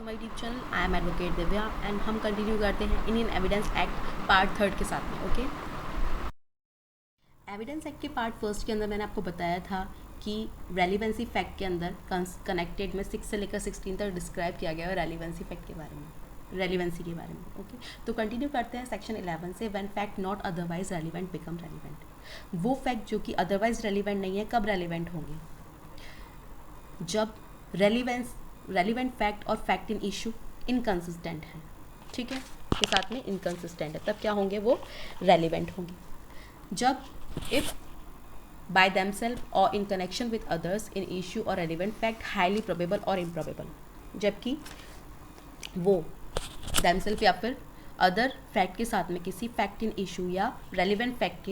To my YouTube channel. I am advocate Divya and हम continue करते हैं इंडियन एविडेंस एक्ट पार्ट 3 के साथ में। ओके, एविडेंस एक्ट के पार्ट 1 के अंदर मैंने आपको बताया था कि रेलिवेंसी फैक्ट के अंदर कनेक्टेड में 6 से लेकर 16 तक डिस्क्राइब किया गया है रेलिवेंसी फैक्ट के बारे में, रेलिवेंसी के बारे में। ओके, तो कंटिन्यू करते हैं सेक्शन 11 से। When fact not otherwise relevant become relevant. वो फैक्ट जो कि अदरवाइज रेलिवेंट नहीं है कब रेलिवेंट होंगे? जब रेलिवेंट फैक्ट और फैक्ट इन इशू इनकंसिस्टेंट है। ठीक है, के साथ में इनकंसिस्टेंट है, तब क्या होंगे? वो रेलिवेंट होंगे। जब इफ बाय देमसेल्फ और in connection with others in issue और रेलिवेंट फैक्ट हाईली प्रोबेबल और इम्प्रोबेबल, जबकि वो देमसेल्फ या फिर अदर फैक्ट के साथ में किसी फैक्ट इन इशू या रेलिवेंट फैक्ट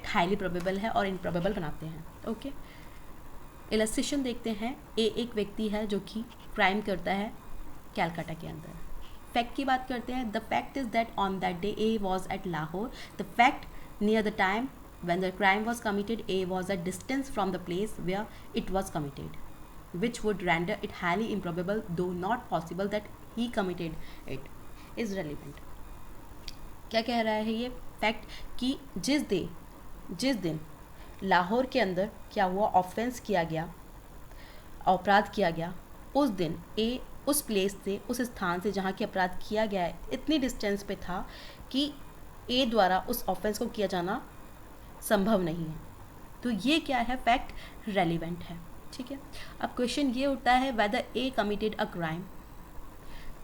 हाईली प्रोबेबल है और इम्प्रोबेबल बनाते हैं। ओके, इलस्ट्रेशन देखते हैं। एक व्यक्ति है जो कि क्राइम करता है कैलकाटा के अंदर। फैक्ट की बात करते हैं। The fact is that on that day A was at Lahore. The fact near the time when the crime was committed, A was at distance from the place where it was committed, which would render it highly improbable, though not possible, that he committed it, is relevant. क्या कह रहा है ये fact कि जिस दिन लाहौर के अंदर क्या हुआ, ऑफेंस किया गया, अपराध किया गया, उस दिन ए उस प्लेस से, उस स्थान से जहाँ की अपराध किया गया है, इतनी डिस्टेंस पे था कि ए द्वारा उस ऑफेंस को किया जाना संभव नहीं है। तो ये क्या है? फैक्ट रेलिवेंट है। ठीक है, अब क्वेश्चन ये उठता है whether A committed a crime.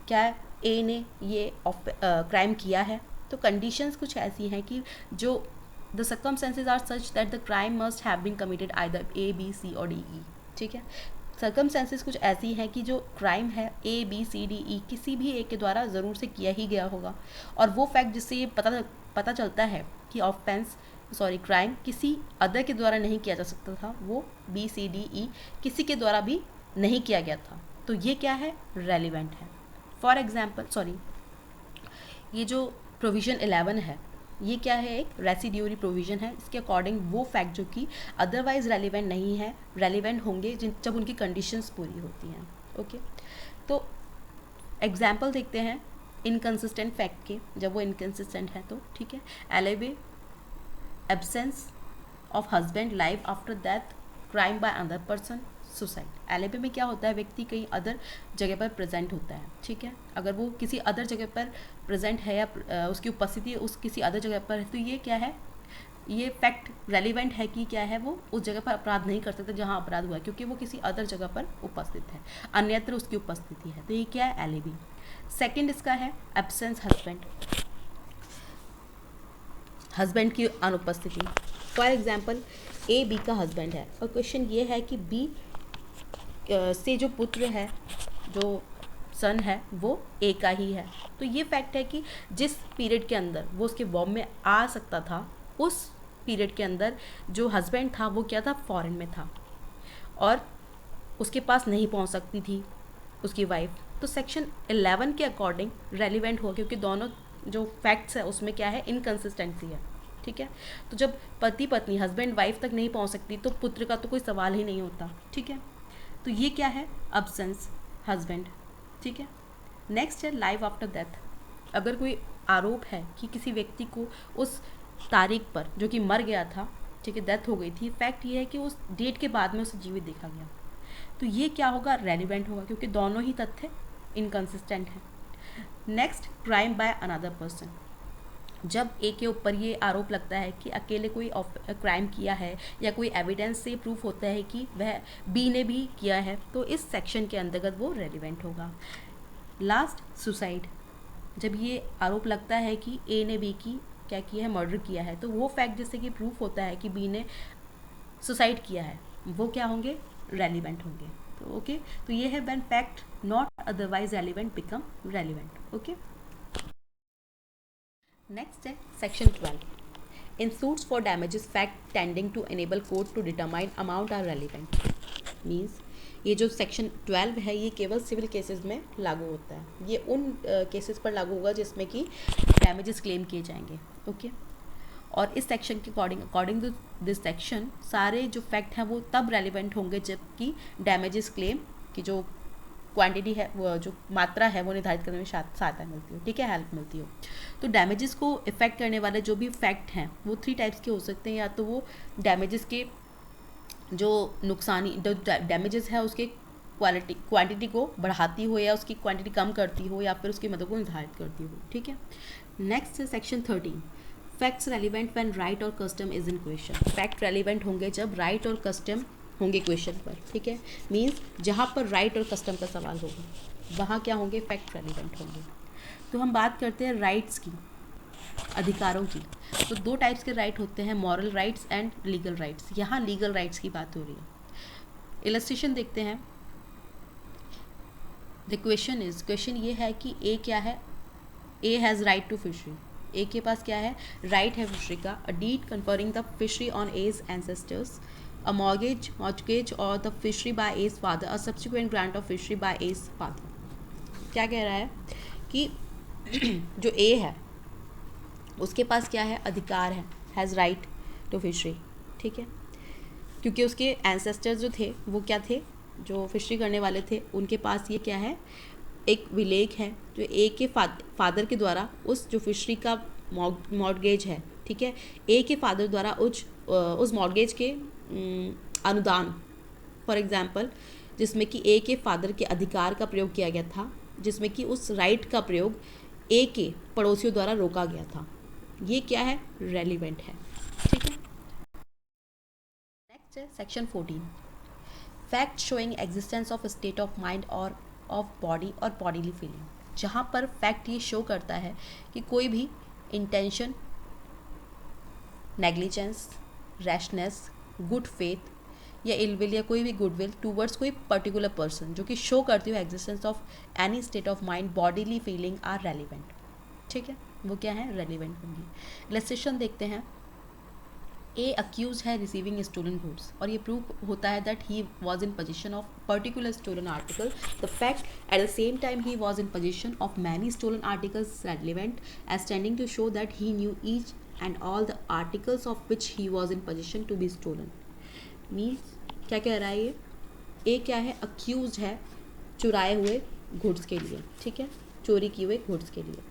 क्या ए ने ये क्राइम किया है? तो कंडीशंस कुछ ऐसी हैं कि जो the circumstances are such that the crime must have been committed either A B C और डी ई। ठीक है, सर्कमस्टेंसेज कुछ ऐसी हैं कि जो क्राइम है ए बी सी डी ई किसी भी एक के द्वारा ज़रूर से किया ही गया होगा। और वो फैक्ट जिससे ये पता चलता है कि क्राइम किसी अदर के द्वारा नहीं किया जा सकता था, वो बी सी डी ई किसी के द्वारा भी नहीं किया गया था। तो ये क्या है? रेलिवेंट है। फॉर एग्जाम्पल ये जो प्रोविज़न 11 है, ये क्या है? एक रेसिड्यूरी प्रोविज़न है। इसके अकॉर्डिंग वो फैक्ट जो कि अदरवाइज रेलिवेंट नहीं है, रेलिवेंट होंगे जब उनकी कंडीशंस पूरी होती हैं। ओके, तो एग्जाम्पल देखते हैं इनकंसिस्टेंट फैक्ट के, जब वो इनकंसिस्टेंट है तो। ठीक है, alibi, absence of husband life after death, crime by other person, suicide. Alibi में क्या होता है? व्यक्ति कहीं अदर जगह पर प्रेजेंट होता है। ठीक है, अगर वो किसी अदर जगह पर प्रेजेंट है या उसकी उपस्थिति उस किसी अदर जगह पर है, तो ये क्या है? ये फैक्ट रेलिवेंट है कि क्या है? वो उस जगह पर अपराध नहीं कर सकते जहाँ अपराध हुआ है, क्योंकि वो किसी अदर जगह पर उपस्थित है, अन्यत्र उसकी उपस्थिति है। तो ये क्या है? एलिबी। सेकेंड इसका है एब्सेंस हस्बैंड की अनुपस्थिति। फॉर एग्जाम्पल ए बी का हस्बैंड है और क्वेश्चन ये है कि बी से जो पुत्र है, जो सन है, वो ए का ही है। तो ये फैक्ट है कि जिस पीरियड के अंदर वो उसके वॉब में आ सकता था, उस पीरियड के अंदर जो हस्बैंड था वो क्या था? फॉरेन में था और उसके पास नहीं पहुंच सकती थी उसकी वाइफ। तो सेक्शन 11 के अकॉर्डिंग रेलिवेंट हो, क्योंकि दोनों जो फैक्ट्स है उसमें क्या है? इनकंसिस्टेंसी है। ठीक है, तो जब पति पत्नी, हस्बैंड वाइफ तक नहीं पहुंच सकती तो पुत्र का तो कोई सवाल ही नहीं होता। ठीक है, तो ये क्या है? Absence husband. ठीक है, नेक्स्ट है लाइफ आफ्टर डेथ। अगर कोई आरोप है कि किसी व्यक्ति को उस तारीख पर जो कि मर गया था, ठीक है, डेथ हो गई थी, फैक्ट ये है कि उस डेट के बाद में उसे जीवित देखा गया, तो ये क्या होगा? रेलिवेंट होगा, क्योंकि दोनों ही तथ्य इनकंसिस्टेंट हैं। Next, crime by another person. जब ए के ऊपर ये आरोप लगता है कि अकेले कोई क्राइम किया है या कोई एविडेंस से प्रूफ होता है कि वह बी ने भी किया है, तो इस सेक्शन के अंतर्गत वो रेलिवेंट होगा। Last, suicide. जब ये आरोप लगता है कि ए ने बी की क्या किया है? मर्डर किया है, तो वो फैक्ट जिससे कि प्रूफ होता है कि बी ने सुसाइड किया है, वो क्या होंगे? रेलिवेंट होंगे। तो ओके, तो ये है when fact not otherwise relevant become relevant. Okay, next है section 12। In suits for damages fact tending to enable court to determine amount are relevant. Means ये जो सेक्शन 12 है ये केवल सिविल केसेस में लागू होता है। ये उन केसेस पर लागू होगा जिसमें कि डैमेजेस क्लेम किए जाएंगे। ओके, और इस सेक्शन के अकॉर्डिंग टू दिस सेक्शन सारे जो फैक्ट हैं वो तब रेलिवेंट होंगे जबकि डैमेजेस क्लेम की जो क्वांटिटी है, वो जो मात्रा है वो निर्धारित करने में सहायता मिलती हो, ठीक है, हेल्प मिलती हो। तो डैमेजेस को इफेक्ट करने वाले जो भी फैक्ट हैं वो 3 टाइप्स के हो सकते हैं, या तो वो डैमेजेस के जो नुकसानी जो डैमेजेस है उसके क्वांटिटी को बढ़ाती हो या उसकी क्वांटिटी कम करती हो या फिर उसकी मदद को निर्धारित करती हो, ठीक है। नेक्स्ट है section 13, facts relevant when right or custom is in question. Fact relevant होंगे जब राइट और कस्टम होंगे क्वेश्चन पर, ठीक है, मीन्स जहाँ पर राइट और कस्टम का सवाल होगा वहाँ क्या होंगे, फैक्ट रेलिवेंट होंगे। तो हम बात करते हैं राइट्स की, अधिकारों की। तो 2 टाइप्स के राइट होते हैं, moral rights and legal rights. यहाँ लीगल राइट्स की बात हो रही है। इलस्ट्रेशन देखते हैं। द क्वेश्चन ये है कि ए क्या है, A has right to fishery. A के पास क्या है, राइट है फिशरी का। A deed conferring the fishery on A's ancestors, a mortgage or the fishery by A's father, a subsequent grant of fishery by A's father. क्या कह रहा है कि जो ए है उसके पास क्या है, अधिकार है, हैज़ राइट टू फिशरी, ठीक है, क्योंकि उसके एंसेस्टर्स जो थे वो क्या थे, जो फिशरी करने वाले थे, उनके पास ये क्या है, एक विलेख है जो ए के फादर के द्वारा उस जो फिशरी का मॉर्गेज है, ठीक है, ए के फादर द्वारा उस मॉर्गेज के अनुदान, फॉर एग्जांपल, जिसमें कि ए के फादर के अधिकार का प्रयोग किया गया था, जिसमें कि उस राइट का प्रयोग ए के पड़ोसियों द्वारा रोका गया था। ये क्या है, रेलिवेंट है, ठीक है। नेक्स्ट है section 14, fact showing existence of state of mind और ऑफ बॉडी और बॉडीली फीलिंग। जहाँ पर फैक्ट ये शो करता है कि कोई भी intention, negligence, rashness, good faith या इलविल या कोई भी गुडविल टूवर्ड्स कोई पर्टिकुलर पर्सन जो कि शो करती हो existence of any state of mind, bodily feeling are relevant, ठीक है, वो क्या है, रेलिवेंट होंगी। इलस्ट्रेशन देखते हैं। ए अक्यूज है रिसीविंग स्टोलन गुड्स, और ये प्रूव होता है that he was in position of particular stolen article. The fact at the same time he was in position of many stolen articles relevant as tending to show that he knew each and all the articles of which he was in position to be stolen. Means क्या कह रहा है ये, ए क्या है, accused है चुराए हुए गुड्स के लिए, ठीक है, चोरी किए हुए गुड्स के लिए,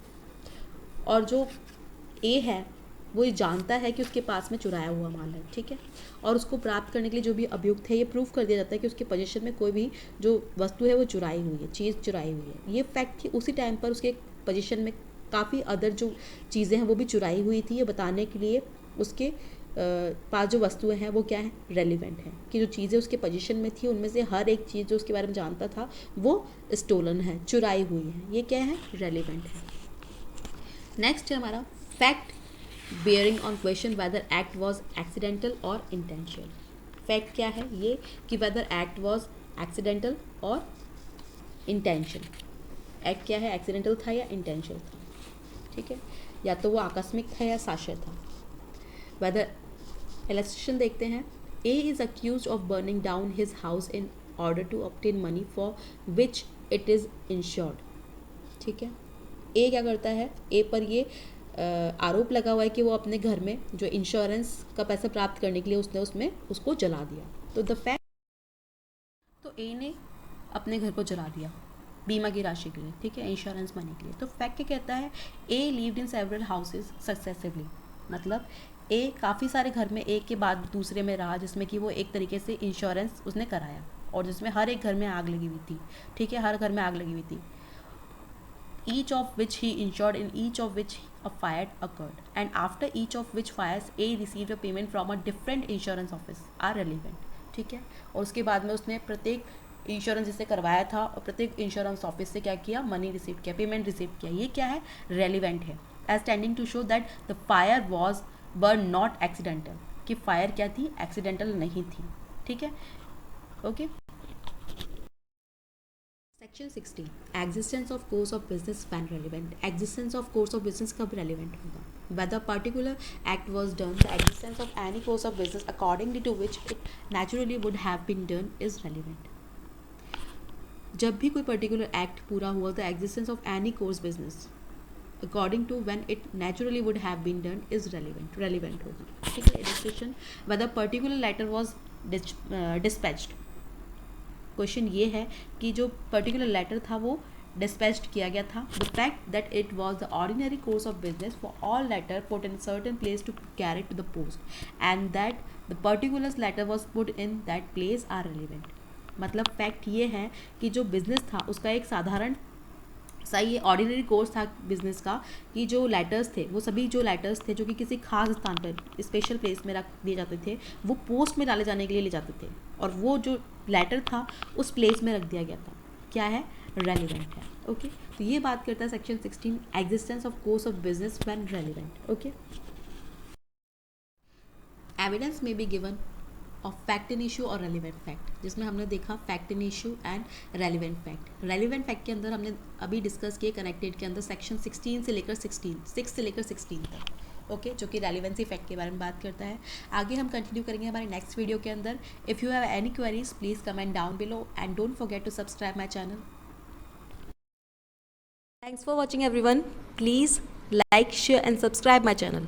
और जो ए है वो ये जानता है कि उसके पास में चुराया हुआ माल है, ठीक है, और उसको प्राप्त करने के लिए जो भी अभियुक्त है ये प्रूफ कर दिया जाता है कि उसके पोजीशन में कोई भी जो वस्तु है वो चुराई हुई है, चीज़ चुराई हुई है। ये फैक्ट थी, उसी टाइम पर उसके पोजीशन में काफ़ी अदर जो चीज़ें हैं वो भी चुराई हुई थी, ये बताने के लिए उसके पास जो वस्तुएं हैं वो क्या है, रेलिवेंट है, कि जो चीज़ें उसके पोजीशन में थी उनमें से हर एक चीज़ जो उसके बारे में जानता था वो स्टोलन है, चुराई हुई है, ये क्या है, रेलिवेंट है। नेक्स्ट है हमारा fact bearing on question whether act was accidental और इंटेंशनल। फैक्ट क्या है ये, कि वेदर एक्ट वॉज एक्सीडेंटल और इंटेंशनल। एक्ट क्या है, एक्सीडेंटल था या इंटेंशनल था, ठीक है, या तो वो आकस्मिक था या साक्ष्य था। वेदर इलस्ट्रेशन देखते हैं। A is accused of burning down his house in order to obtain money for which it is insured, ठीक है। ए क्या करता है, ए पर ये आरोप लगा हुआ है कि वो अपने घर में जो इंश्योरेंस का पैसा प्राप्त करने के लिए उसने उसमें उसको जला दिया। तो द फैक्ट, तो ए ने अपने घर को जला दिया बीमा की राशि के लिए, ठीक है, इंश्योरेंस मनी के लिए। तो फैक्ट क्या कहता है, A lived in several houses successively, मतलब ए काफ़ी सारे घर में एक के बाद दूसरे में रहा, जिसमें कि वो एक तरीके से इंश्योरेंस उसने कराया, और जिसमें हर एक घर में आग लगी हुई थी, ठीक है, हर घर में आग लगी हुई थी। each of which he insured, in each of which a fire occurred, and after each of which fires A received a payment from a different insurance office are relevant, ठीक है। और उसके बाद में उसने प्रत्येक इंश्योरेंस जिससे करवाया था और प्रत्येक इंश्योरेंस ऑफिस से क्या किया, मनी रिसीव किया, पेमेंट रिसीव किया, ये क्या है, रेलिवेंट है, as tending to show that the fire was burn not accidental, कि फायर क्या थी, एक्सीडेंटल नहीं थी, ठीक है, okay. Section 16, existence of course of business when relevant. Existence of course of business कब रेलिवेंट होगा, whether particular act was done, the existence of any course of business accordingly to which it naturally would have been done is relevant। जब भी कोई particular act पूरा हुआ, the existence of any course business according to when it naturally would have been done is relevant होगा, ठीक है। Illustration, whether particular letter was dispatched question ये है कि जो पर्टिकुलर लेटर था वो dispatched किया गया था. The fact that it was the ordinary course of business for all letter put in a certain place to carry to the post and that the particular letter was put in that place are relevant. मतलब fact ये है कि जो business था उसका एक साधारण सा ये ऑर्डिनरी कोर्स था बिज़नेस का कि जो लेटर्स थे वो सभी जो लेटर्स थे जो कि किसी खास स्थान पर स्पेशल प्लेस में रख दिए जाते थे वो पोस्ट में डाले जाने के लिए ले जाते थे और वो जो लेटर था उस प्लेस में रख दिया गया था. क्या है? रेलिवेंट है. ओके तो ये बात करता है section 16 existence of course of business when relevant. Okay evidence में be given of fact in issue और रेलिवेंट फैक्ट, जिसमें हमने देखा fact in issue and relevant fact. Relevant fact के अंदर हमने अभी डिस्कस किए कनेक्टेड के अंदर सेक्शन 16 से लेकर 6 से लेकर 16 तक. ओके जो कि रेलिवेंसी फैक्ट के बारे में बात करता है. आगे हम कंटिन्यू करेंगे हमारे नेक्स्ट वीडियो के अंदर. If you have any queries please comment down below and don't forget to subscribe my channel. Thanks for watching everyone. Please like, share and subscribe my channel.